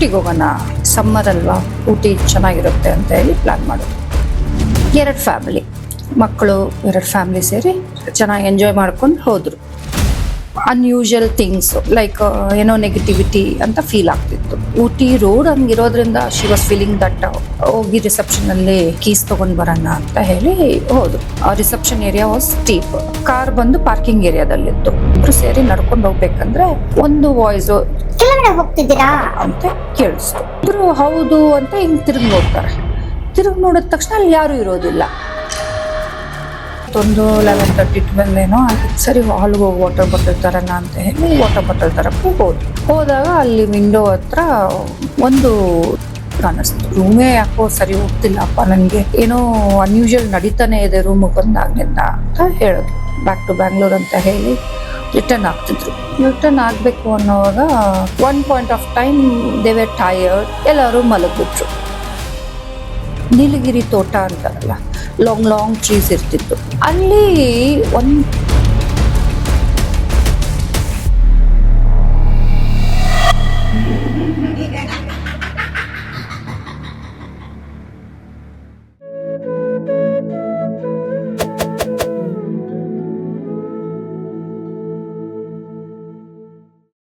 ಊಟಿಗೆ ಹೋಗೋಣ, ಸಮ್ಮರ್ ಅಲ್ವಾ, ಊಟಿ ಚೆನ್ನಾಗಿರುತ್ತೆ ಅಂತ ಹೇಳಿ ಪ್ಲ್ಯಾನ್ ಮಾಡೋದು. 2 ಫ್ಯಾಮಿಲಿ, ಮಕ್ಕಳು 2 ಫ್ಯಾಮಿಲಿ ಸೇರಿ ಚೆನ್ನಾಗಿ ಎಂಜಾಯ್ ಮಾಡ್ಕೊಂಡು ಹೋದರು. ಅನ್ಯೂಶುವಲ್ ಥಿಂಗ್ಸ್ ಲೈಕ್ ಏನೋ ನೆಗೆಟಿವಿಟಿ ಅಂತ ಫೀಲ್ ಆಗ್ತಿತ್ತು. ಊಟಿ ರೋಡ್ ಹಂಗಿರೋದ್ರಿಂದ ಶಿ ವಾಸ್ ಫೀಲಿಂಗ್ ದಟ್ ಹೋಗಿ ರಿಸೆಪ್ಷನಲ್ಲಿ ಕೀಸ್ ತೊಗೊಂಡು ಬರೋಣ ಅಂತ ಹೇಳಿ ಹೋದ್ರು. ಆ reception area was steep. Car ಬಂದು ಪಾರ್ಕಿಂಗ್ ಏರಿಯಾದಲ್ಲಿತ್ತು. ಇಬ್ರು ಸೇರಿ ನಡ್ಕೊಂಡು ಹೋಗ್ಬೇಕಂದ್ರೆ ಒಂದು ವಾಯ್ಸು ಕೆಳಗಡೆ ಹೋಗ್ತಿದ್ದೀರಾ ಅಂತ ಕೇಳಿಸ್ತು. ಇಬ್ರು ಹೌದು ಅಂತ ಹಿಂಗೆ ತಿರುಗಿ ನೋಡ್ತಾರೆ. ತಿರುಗಿ ನೋಡಿದ ತಕ್ಷಣ ಅಲ್ಲಿ ಯಾರೂ ಇರೋದಿಲ್ಲ. ಒಂದು 11:30, 12 ಏನೋ ಆಗಿತ್ತು. ಸರಿ ಹಾಲ್ಗೆ ಹೋಗಿ ವಾಟರ್ ಬಾಟಲ್ ತರೋಣ ಅಂತ ಹೇಳಿ ವಾಟರ್ ಬಾಟಲ್ ತರಕ್ಕೆ ಹೋದಾಗ ಅಲ್ಲಿ ವಿಂಡೋ ಹತ್ರ ಒಂದು ಕಾಣಿಸ್ತು. ರೂಮೇ ಯಾಕೋ ಸರಿ ಹೋಗ್ತಿಲ್ಲಪ್ಪ, ನನಗೆ ಏನೋ ಅನ್ಯೂಶುವಲ್ ನಡೀತಾನೆ ಇದೆ ರೂಮಿಗೆ ಬಂದಾಗಿಂದ ಅಂತ ಹೇಳಿದ್ರು. ಬ್ಯಾಕ್ ಟು ಬ್ಯಾಂಗ್ಳೂರ್ ಅಂತ ಹೇಳಿ ರಿಟರ್ನ್ ಆಗ್ತಿದ್ರು. ರಿಟರ್ನ್ ಆಗಬೇಕು ಅನ್ನೋವಾಗ one point of time they were tired, ಎಲ್ಲರೂ ಮಲಗಿಬಿಟ್ರು. ನೀಲಗಿರಿ ತೋಟ ಅಂತಾರಲ್ಲ, ಲಾಂಗ್ ಟ್ರೀಸ್ ಇರ್ತಿತ್ತು. ಅಲ್ಲಿ ಒಂದು